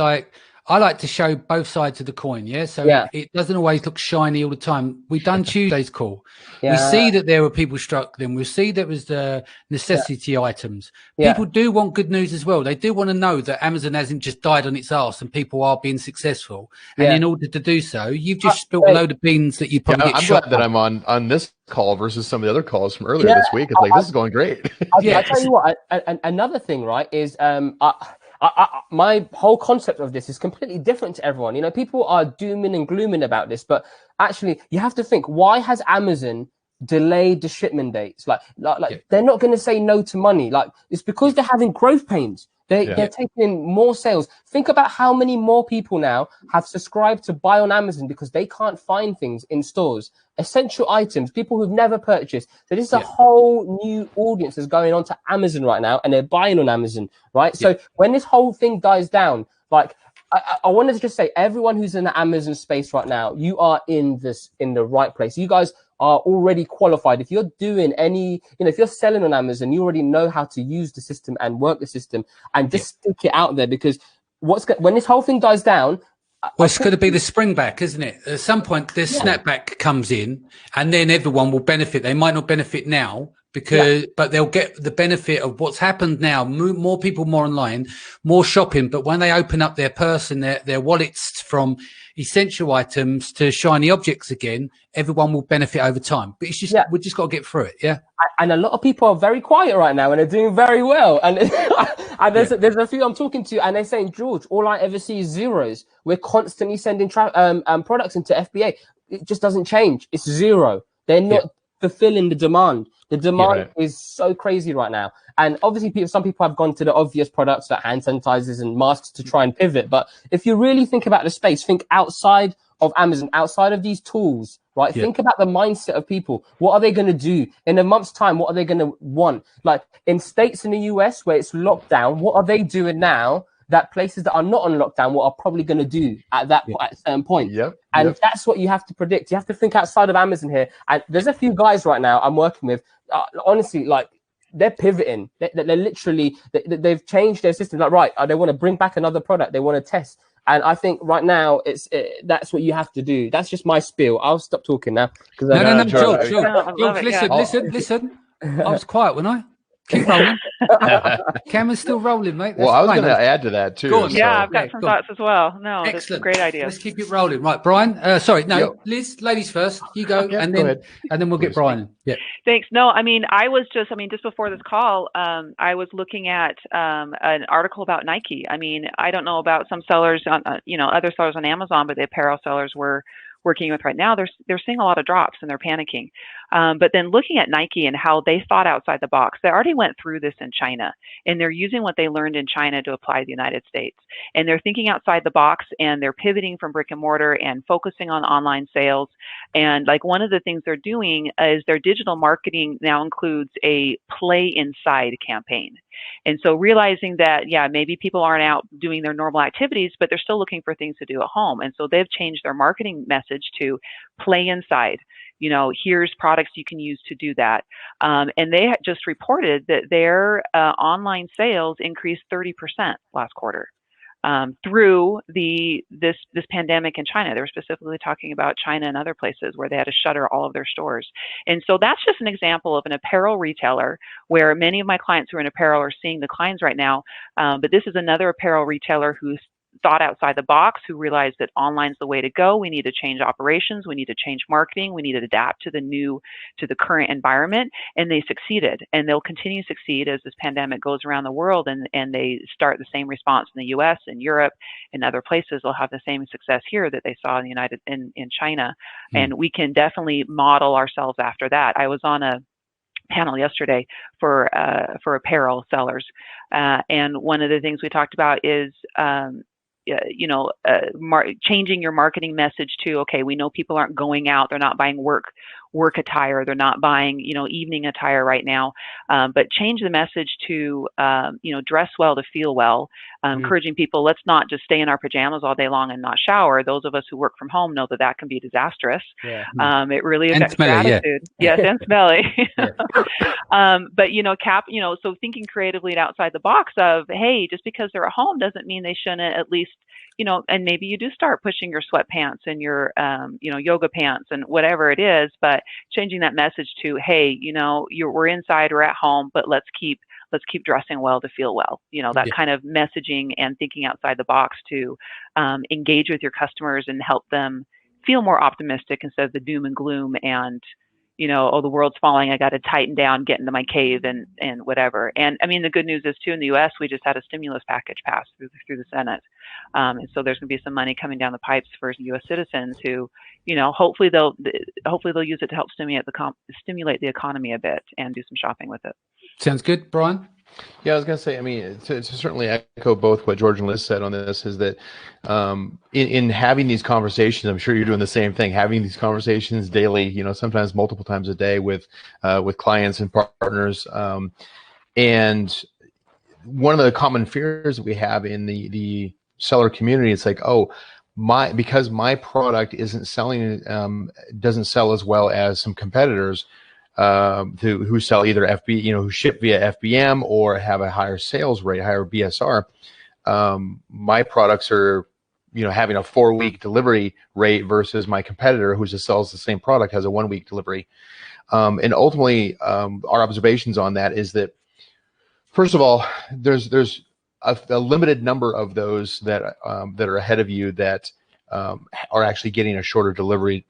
I like to show both sides of the coin, so it doesn't always look shiny all the time. We've done Tuesday's call. We see that there were people struggling. We see there was the necessity items. People do want good news as well. They do want to know that Amazon hasn't just died on its arse and people are being successful. And in order to do so, you've just spilled a load of beans that you probably get I'm shot glad that I'm on this call versus some of the other calls from earlier this week. It's like, this is going great. I tell you what, another thing, right, is my whole concept of this is completely different to everyone. People are dooming and glooming about this, but actually you have to think, why has Amazon delayed the shipment dates? Like they're not going to say no to money. Like, it's because they're having growth pains. They're taking in more sales. Think about how many more people now have subscribed to buy on Amazon because they can't find things in stores, essential items, people who've never purchased. So this is a whole new audience that's going on to Amazon right now, and they're buying on Amazon, right? So when this whole thing dies down, like I wanted to just say, everyone who's in the Amazon space right now, you are in the right place. You guys are already qualified. If you're doing if you're selling on Amazon, you already know how to use the system and work the system, and just stick it out there, because when this whole thing dies down. Well, it's going to be the spring back, isn't it? At some point, this snapback comes in, and then everyone will benefit. They might not benefit now, but they'll get the benefit of what's happened now. More people, more online, more shopping. But when they open up their purse and their wallets from essential items to shiny objects again, everyone will benefit over time. But it's just we just got to get through it. Yeah. And a lot of people are very quiet right now, and they're doing very well. And, and there's a few I'm talking to, and they're saying, George, all I ever see is zeros. We're constantly sending products into FBA. It just doesn't change. It's zero. They're not fulfilling the demand. The demand is so crazy right now. And obviously, some people have gone to the obvious products like hand sanitizers and masks to try and pivot. But if you really think about the space, think outside of Amazon, outside of these tools, right? Think about the mindset of people. What are they going to do in a month's time? What are they going to want? Like in states in the US where it's locked down, what are they doing now that places that are not on lockdown, what are probably going to do at a certain point? And that's what you have to predict. You have to think outside of Amazon here. And there's a few guys right now I'm working with, honestly, like they're pivoting. They're literally, they've changed their system. Like, right, they want to bring back another product. They want to test. And I think right now that's what you have to do. That's just my spiel. I'll stop talking now. No, George, listen. I was quiet, wasn't I? Keep rolling. Camera's still rolling, mate. That's I was going to add to that too. Go on. Yeah, I've got some thoughts as well. No, excellent. That's a great idea. Let's keep it rolling. Right, Brian. Liz, ladies first. You go, and then we'll get Brian in. Yeah. Thanks. No, I mean, just before this call, I was looking at an article about Nike. I mean, I don't know about some sellers on, other sellers on Amazon, but the apparel sellers we're working with right now, they're seeing a lot of drops and they're panicking. But then looking at Nike and how they thought outside the box, they already went through this in China, and they're using what they learned in China to apply to the United States. And they're thinking outside the box, and they're pivoting from brick and mortar and focusing on online sales. And like one of the things they're doing is their digital marketing now includes a play inside campaign. And so realizing that, maybe people aren't out doing their normal activities, but they're still looking for things to do at home. And so they've changed their marketing message to play inside. Here's products you can use to do that. And they just reported that their online sales increased 30% last quarter. Through this pandemic in China. They were specifically talking about China and other places where they had to shutter all of their stores. And so that's just an example of an apparel retailer where many of my clients who are in apparel are seeing declines right now. But this is another apparel retailer who's thought outside the box, who realized that online's the way to go. We need to change operations. We need to change marketing. We need to adapt to the current environment. And they succeeded. And they'll continue to succeed as this pandemic goes around the world and they start the same response in the US and Europe and other places. They'll have the same success here that they saw in China. And we can definitely model ourselves after that. I was on a panel yesterday for apparel sellers. And one of the things we talked about is changing your marketing message to, okay, we know people aren't going out, they're not buying work attire, they're not buying, evening attire right now, but change the message to, dress well to feel well, encouraging people, let's not just stay in our pajamas all day long and not shower. Those of us who work from home know that can be disastrous. It really affects your attitude. Yes, and smelly. But, so thinking creatively and outside the box of, hey, just because they're at home doesn't mean they shouldn't at least, and maybe you do start pushing your sweatpants and your, yoga pants and whatever it is, but changing that message to, hey, we're inside or at home, but let's keep dressing well to feel well. That kind of messaging and thinking outside the box to engage with your customers and help them feel more optimistic instead of the doom and gloom and, the world's falling, I got to tighten down, get into my cave and whatever. And I mean, the good news is too, in the US, we just had a stimulus package passed through the Senate. And so there's going to be some money coming down the pipes for US citizens who, hopefully they'll use it to help stimulate the economy a bit and do some shopping with it. Sounds good, Brian. Yeah, I was going to say, I mean, to certainly echo both what George and Liz said on this is that in having these conversations, I'm sure you're doing the same thing, having these conversations daily, sometimes multiple times a day with clients and partners. And one of the common fears that we have in the seller community, it's like, oh, because my product isn't selling, doesn't sell as well as some competitors who sell either who ship via FBM or have a higher sales rate, higher BSR. My products are, having a 4-week delivery rate versus my competitor who just sells the same product has a 1-week delivery. And ultimately, our observations on that is that, first of all, there's a limited number of those that are ahead of you that are actually getting a shorter delivery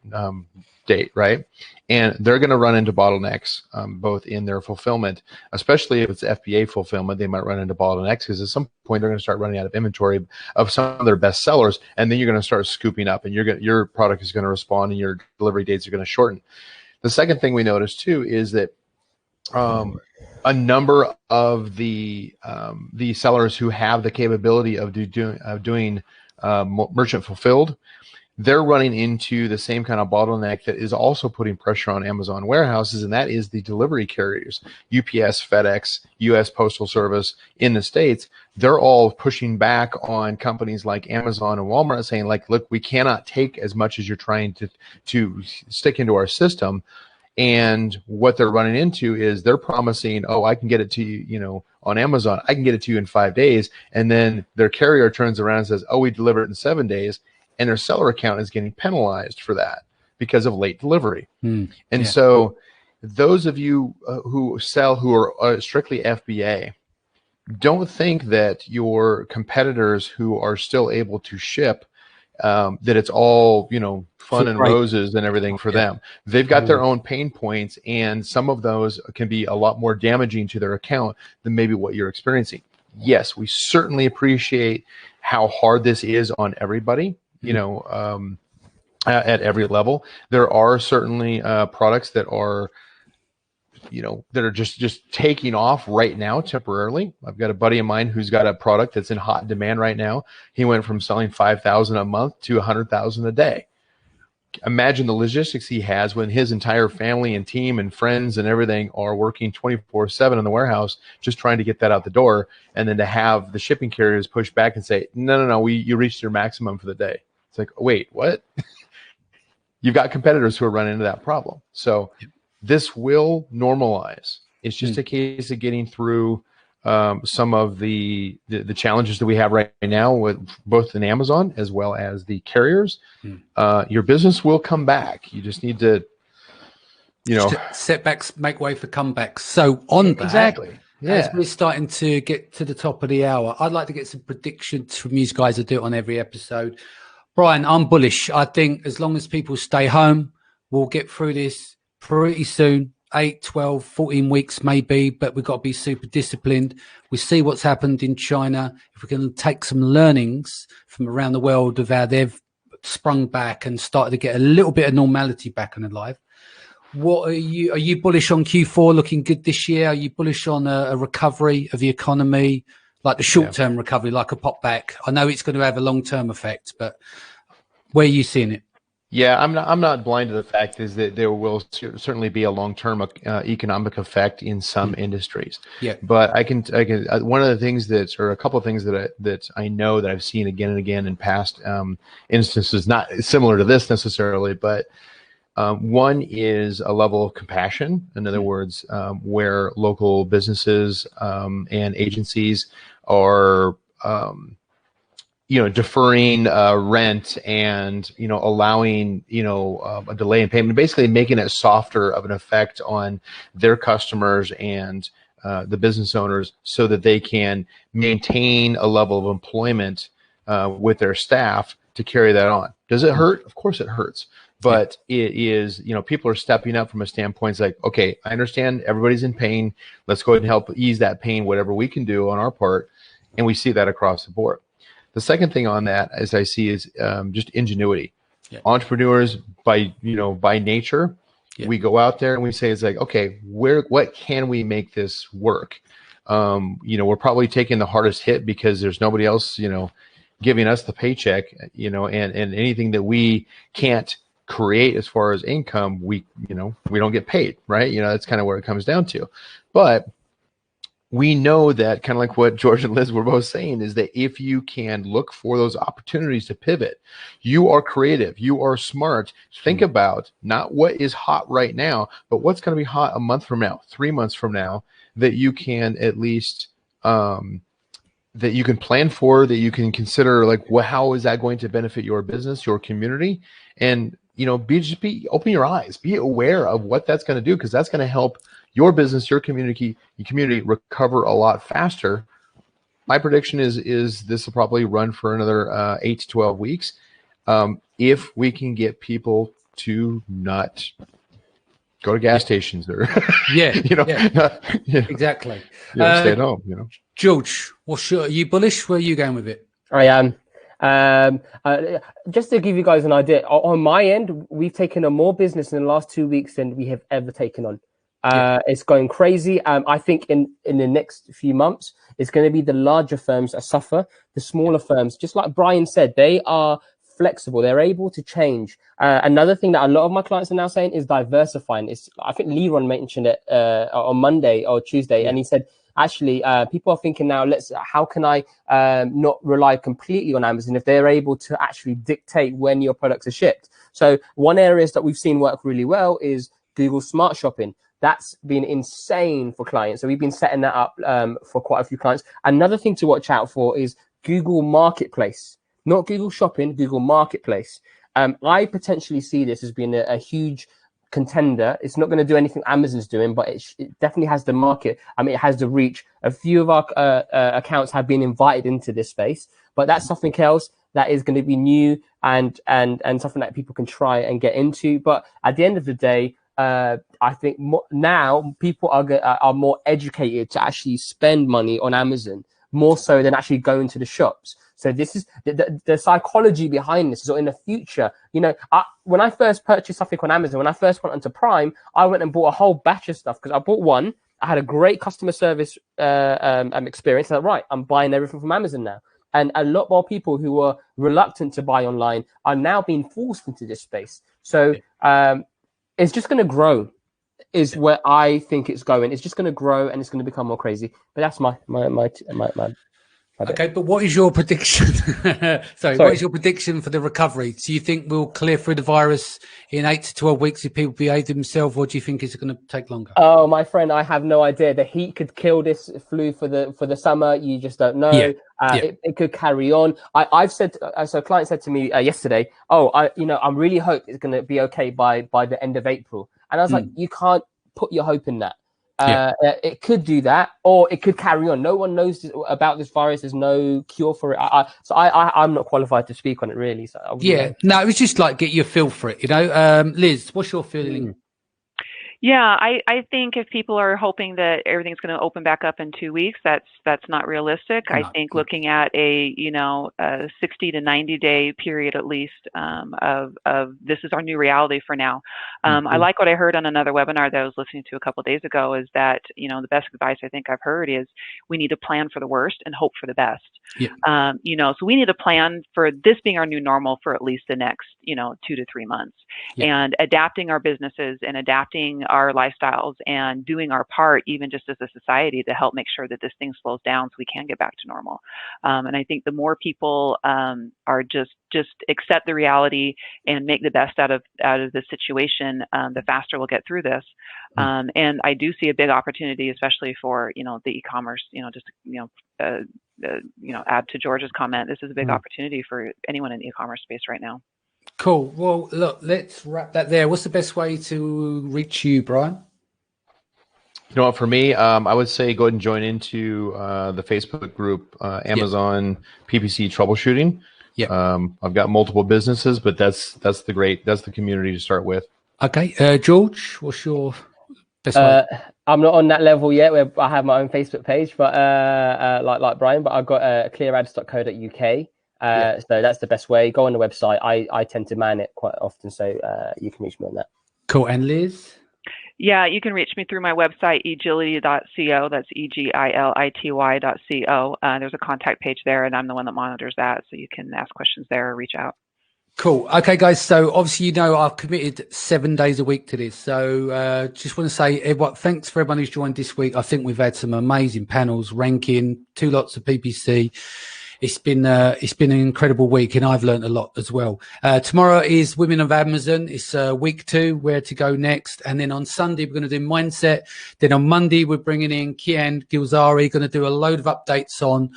date, right? And they're going to run into bottlenecks, both in their fulfillment, especially if it's FBA fulfillment. They might run into bottlenecks because at some point they're going to start running out of inventory of some of their best sellers, and then you're going to start scooping up, and your product is going to respond, and your delivery dates are going to shorten. The second thing we noticed too is that a number of the sellers who have the capability of doing merchant fulfilled, they're running into the same kind of bottleneck that is also putting pressure on Amazon warehouses, and that is the delivery carriers. UPS, FedEx, U.S. Postal Service in the States, they're all pushing back on companies like Amazon and Walmart, saying, like, look, we cannot take as much as you're trying to stick into our system. And what they're running into is they're promising, oh, I can get it to you, on Amazon, I can get it to you in 5 days. And then their carrier turns around and says, oh, we deliver it in 7 days. And their seller account is getting penalized for that because of late delivery. So those of you who are strictly FBA, don't think that your competitors who are still able to ship, that it's all, fun and roses and everything for them. They've got their own pain points, and some of those can be a lot more damaging to their account than maybe what you're experiencing. Yes, we certainly appreciate how hard this is on everybody, at every level. There are certainly products that are, that are just taking off right now temporarily. I've got a buddy of mine who's got a product that's in hot demand right now. He went from selling 5,000 a month to 100,000 a day. Imagine the logistics he has when his entire family and team and friends and everything are working 24/7 in the warehouse, just trying to get that out the door. And then to have the shipping carriers push back and say, no, you reached your maximum for the day. It's like, wait, what? You've got competitors who are running into that problem. So this will normalize. It's just a case of getting through some of the challenges that we have right now with both in Amazon as well as the carriers. Your business will come back. You just need to, setbacks make way for comebacks. So on that, exactly. As we're starting to get to the top of the hour, I'd like to get some predictions from you guys. I do it on every episode. Brian, I'm bullish. I think as long as people stay home, we'll get through this pretty soon. 8, 12, 14 weeks maybe, but we've got to be super disciplined. We see what's happened in China. If we can take some learnings from around the world of how they've sprung back and started to get a little bit of normality back in their life. Are you bullish on Q4 looking good this year? Are you bullish on a recovery of the economy, like the short-term recovery, like a pop back? I know it's going to have a long-term effect, but where are you seeing it? Yeah, I'm not blind to the fact is that there will certainly be a long-term economic effect in some industries. Yeah. But I can one of the things or a couple of things that I know that I've seen again and again in past instances, not similar to this necessarily, but one is a level of compassion. In other words, where local businesses and agencies are deferring rent and, allowing, a delay in payment, basically making it softer of an effect on their customers and the business owners so that they can maintain a level of employment with their staff to carry that on. Does it hurt? Of course it hurts. But it is, people are stepping up from a standpoint. It's like, okay, I understand everybody's in pain. Let's go ahead and help ease that pain, whatever we can do on our part. And we see that across the board. The second thing on that, as I see, is just ingenuity. Yeah. Entrepreneurs, by nature, we go out there and we say, it's like, okay, what can we make this work? We're probably taking the hardest hit because there's nobody else, giving us the paycheck, and anything that we can't create as far as income, we don't get paid, right? That's kind of where it comes down to. But we know that, kind of like what George and Liz were both saying, is that if you can look for those opportunities to pivot, you are creative, you are smart. Think about not what is hot right now, but what's going to be hot a month from now, 3 months from now, that you can at least that you can plan for, that you can consider, like, how is that going to benefit your business, your community, and open your eyes, be aware of what that's going to do, because that's going to help your business, your community recover a lot faster. My prediction is this will probably run for another 8 to 12 weeks. If we can get people to not go to gas stations or exactly. Stay at home. George, are you bullish? Where are you going with it? I am. Just to give you guys an idea, on my end, we've taken on more business in the last 2 weeks than we have ever taken on. It's going crazy. I think in the next few months, it's going to be the larger firms that suffer. The smaller firms, just like Brian said, they are flexible. They're able to change. Another thing that a lot of my clients are now saying is diversifying. I think Leron mentioned it on Monday or Tuesday, and he said, actually, people are thinking now, how can I not rely completely on Amazon if they're able to actually dictate when your products are shipped? So one area that we've seen work really well is Google Smart Shopping. That's been insane for clients. So we've been setting that up for quite a few clients. Another thing to watch out for is Google Marketplace, not Google Shopping, Google Marketplace. I potentially see this as being a huge contender. It's not going to do anything Amazon's doing, but it definitely has the market. It has the reach. A few of our accounts have been invited into this space, but that's something else that is going to be new and something that people can try and get into. But at the end of the day, I think now people are more educated to actually spend money on Amazon more so than actually going to the shops. So this is the psychology behind this. So in the future, when I first purchased something on Amazon, when I first went onto Prime, I went and bought a whole batch of stuff because I bought one. I had a great customer service experience. And right, I'm buying everything from Amazon now. And a lot more people who were reluctant to buy online are now being forced into this space. So it's just going to grow is where I think it's going. It's just going to grow and it's going to become more crazy. But that's my okay, but what is your prediction? Sorry, what is your prediction for the recovery? Do you think we'll clear through the virus in 8 to 12 weeks if people behave themselves, or do you think it's going to take longer? Oh, my friend, I have no idea. The heat could kill this flu for the summer. You just don't know. It could carry on. I've said so. A client said to me yesterday, I'm really hope it's going to be okay by the end of April. And I was like, you can't put your hope in that. It could do that, or it could carry on. No one knows about this virus. There's no cure for it. I'm not qualified to speak on it, really. So no, it was just like get your feel for it. Liz, what's your feeling? Yeah, I think if people are hoping that everything's going to open back up in 2 weeks, that's not realistic. I think looking at a 60 to 90 day period at least of this is our new reality for now. I like what I heard on another webinar that I was listening to a couple of days ago is that the best advice I think I've heard is we need to plan for the worst and hope for the best. So we need to plan for this being our new normal for at least the next 2 to 3 months, and adapting our businesses and adapting our lifestyles and doing our part, even just as a society, to help make sure that this thing slows down so we can get back to normal. And I think the more people are just accept the reality and make the best out of the situation, the faster we'll get through this. And I do see a big opportunity, especially for the e-commerce. Add to George's comment. This is a big opportunity for anyone in the e-commerce space right now. Cool. Well, look, let's wrap that there. What's the best way to reach you, Brian? You know what, for me, I would say go ahead and join into the Facebook group, Amazon PPC Troubleshooting. I've got multiple businesses, but that's the community to start with. Okay. George, what's your best way? I'm not on that level yet where I have my own Facebook page, but like Brian, but I've got clearads.co.uk. So that's the best way. Go on the website. I tend to man it quite often, so you can reach me on that. Cool. And Liz? Yeah, you can reach me through my website, egility.co. That's egility.co. There's a contact page there, and I'm the one that monitors that, so you can ask questions there or reach out. Cool. Okay, guys. So obviously, I've committed 7 days a week to this. So just want to say, everyone, thanks for everyone who's joined this week. I think we've had some amazing panels, ranking, 2 lots of PPC. It's been an incredible week, and I've learned a lot as well. Tomorrow is Women of Amazon. It's week 2, where to go next. And then on Sunday, we're going to do mindset. Then on Monday, we're bringing in Kian Gilzari, going to do a load of updates on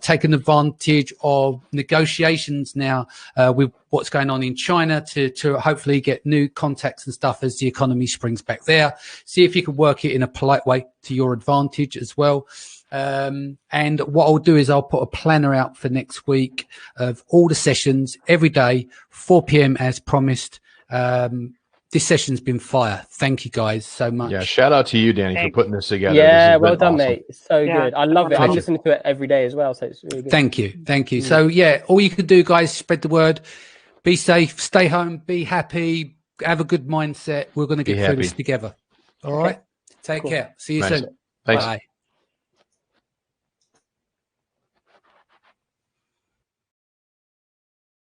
taking advantage of negotiations now with what's going on in China to hopefully get new contacts and stuff as the economy springs back there. See if you can work it in a polite way to your advantage as well. And what I'll do is I'll put a planner out for next week of all the sessions every day, 4 p.m. as promised. This session's been fire. Thank you guys so much. Yeah, shout out to you, Danny, for putting this together. Yeah, this well done, awesome. mate. It's so good. I love it. I'm listening to it every day as well, so it's really good. Thank you. So yeah, all you can do, guys, spread the word. Be safe, stay home, be happy, have a good mindset. We're going to get through this together. All right? Take care. See you soon. Thanks. Bye.